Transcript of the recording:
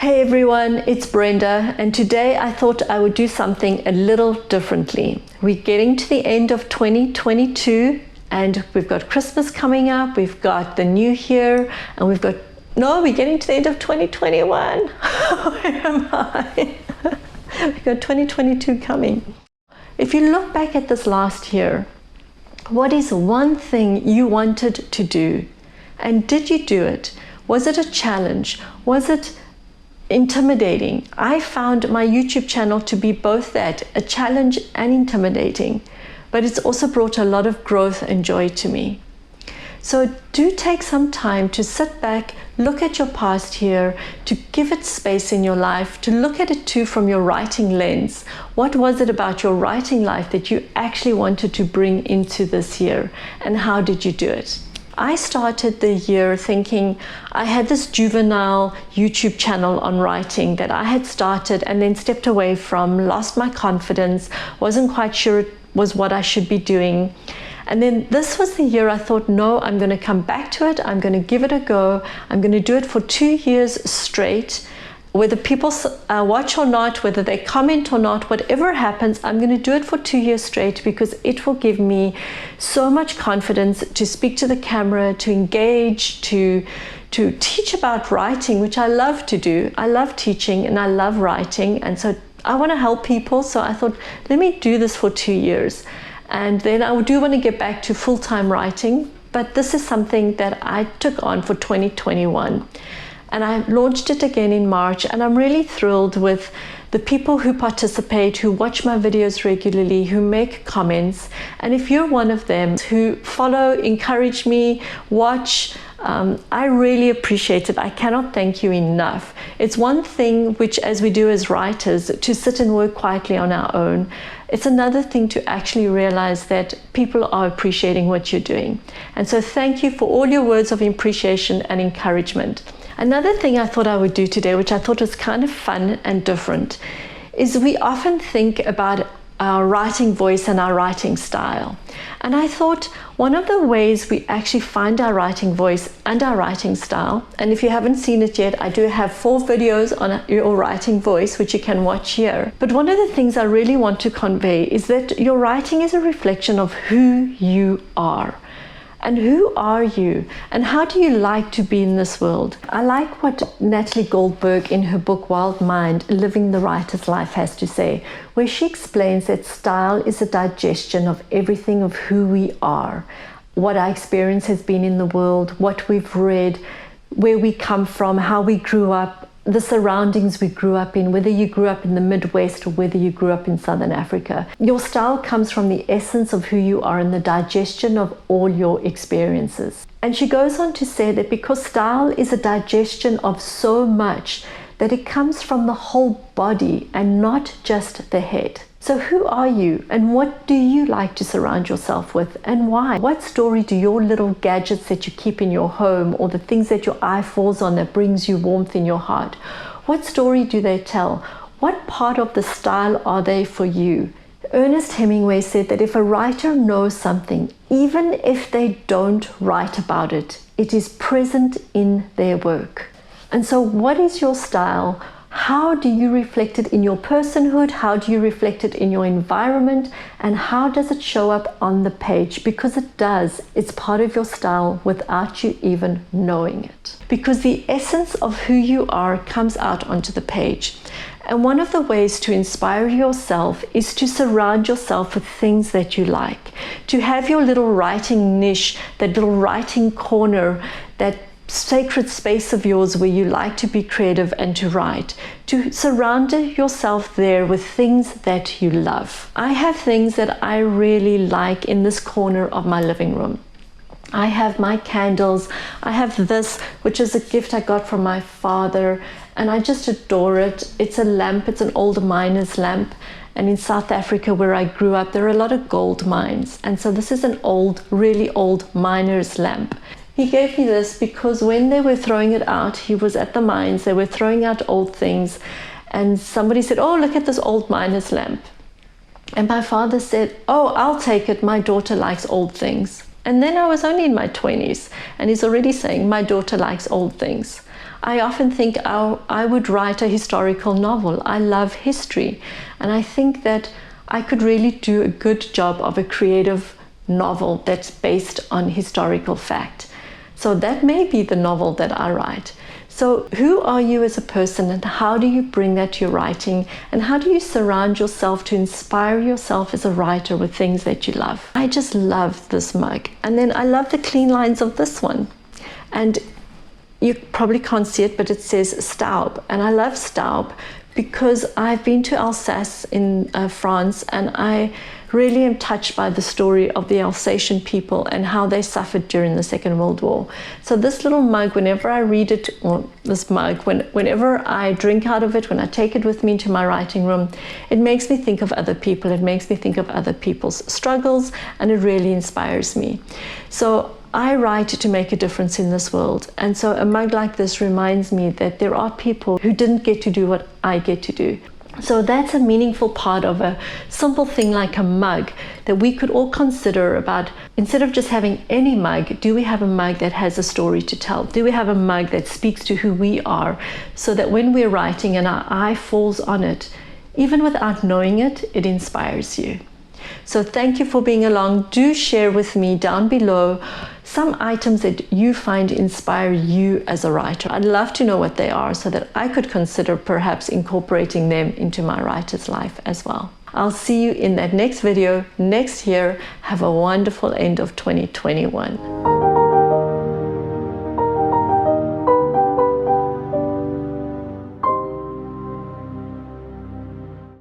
Hey everyone, it's Brenda, and today I thought I would do something a little differently. We're getting to the end of 2022 and we've got Christmas coming up, we've got the new year, and we're getting to the end of 2021. Where am I? We've got 2022 coming. If you look back at this last year, what is one thing you wanted to do? And did you do it? Was it a challenge? Was it intimidating? I found my YouTube channel to be both that, a challenge and intimidating, but it's also brought a lot of growth and joy to me. So do take some time to sit back, look at your past year, to give it space in your life, to look at it too from your writing lens. What was it about your writing life that you actually wanted to bring into this year, and how did you do it? I started the year thinking I had this juvenile YouTube channel on writing that I had started and then stepped away from, lost my confidence, wasn't quite sure it was what I should be doing. And then this was the year I thought, no, I'm going to come back to it. I'm going to give it a go. I'm going to do it for 2 years straight. Whether people watch or not, whether they comment or not, whatever happens, I'm going to do it for 2 years straight because it will give me so much confidence to speak to the camera, to engage, to teach about writing, which I love to do. I love teaching and I love writing, and so I want to help people. So I thought, let me do this for 2 years. And then I do want to get back to full-time writing, but this is something that I took on for 2021. And I launched it again in March, and I'm really thrilled with the people who participate, who watch my videos regularly, who make comments. And if you're one of them who follow, encourage me, watch, I really appreciate it. I cannot thank you enough. It's one thing which, as we do as writers, to sit and work quietly on our own. It's another thing to actually realize that people are appreciating what you're doing. And so thank you for all your words of appreciation and encouragement. Another thing I thought I would do today, which I thought was kind of fun and different, is we often think about our writing voice and our writing style. And I thought one of the ways we actually find our writing voice and our writing style, and if you haven't seen it yet, I do have 4 videos on your writing voice, which you can watch here. But one of the things I really want to convey is that your writing is a reflection of who you are. And who are you? And how do you like to be in this world? I like what Natalie Goldberg in her book Wild Mind, Living the Writer's Life has to say, where she explains that style is a digestion of everything of who we are, what our experience has been in the world, what we've read, where we come from, how we grew up, the surroundings we grew up in, whether you grew up in the Midwest or whether you grew up in Southern Africa. Your style comes from the essence of who you are and the digestion of all your experiences. And she goes on to say that because style is a digestion of so much, that it comes from the whole body and not just the head. So who are you, and what do you like to surround yourself with, and why? What story do your little gadgets that you keep in your home, or the things that your eye falls on that brings you warmth in your heart, what story do they tell? What part of the style are they for you? Ernest Hemingway said that if a writer knows something, even if they don't write about it, it is present in their work. And so what is your style? How do you reflect it in your personhood? How do you reflect it in your environment? And how does it show up on the page? Because it does. It's part of your style without you even knowing it. Because the essence of who you are comes out onto the page. And one of the ways to inspire yourself is to surround yourself with things that you like. To have your little writing niche, that little writing corner, that sacred space of yours where you like to be creative and to write, to surround yourself there with things that you love. I have things that I really like in this corner of my living room. I have my candles. I have this, which is a gift I got from my father, and I just adore it. It's a lamp. It's an old miner's lamp. And in South Africa, where I grew up, there are a lot of gold mines. And so this is an old, really old miner's lamp. He gave me this because when they were throwing it out, he was at the mines, they were throwing out old things, and somebody said, oh, look at this old miner's lamp. And my father said, oh, I'll take it, my daughter likes old things. And then I was only in my 20s, and he's already saying, my daughter likes old things. I often think I would write a historical novel. I love history, and I think that I could really do a good job of a creative novel that's based on historical fact. So that may be the novel that I write. So who are you as a person, and how do you bring that to your writing, and how do you surround yourself to inspire yourself as a writer with things that you love? I just love this mug, and then I love the clean lines of this one. And you probably can't see it, but it says Staub, and I love Staub because I've been to Alsace in France, and I really am touched by the story of the Alsatian people and how they suffered during the Second World War. So this little mug, whenever I read it, or this mug, whenever I drink out of it, when I take it with me into my writing room, it makes me think of other people, it makes me think of other people's struggles, and it really inspires me. So I write to make a difference in this world, and so a mug like this reminds me that there are people who didn't get to do what I get to do. So that's a meaningful part of a simple thing like a mug that we could all consider about, instead of just having any mug, do we have a mug that has a story to tell? Do we have a mug that speaks to who we are, so that when we're writing and our eye falls on it, even without knowing it, it inspires you? So thank you for being along. Do share with me down below some items that you find inspire you as a writer. I'd love to know what they are so that I could consider perhaps incorporating them into my writer's life as well. I'll see you in that next video next year. Have a wonderful end of 2021.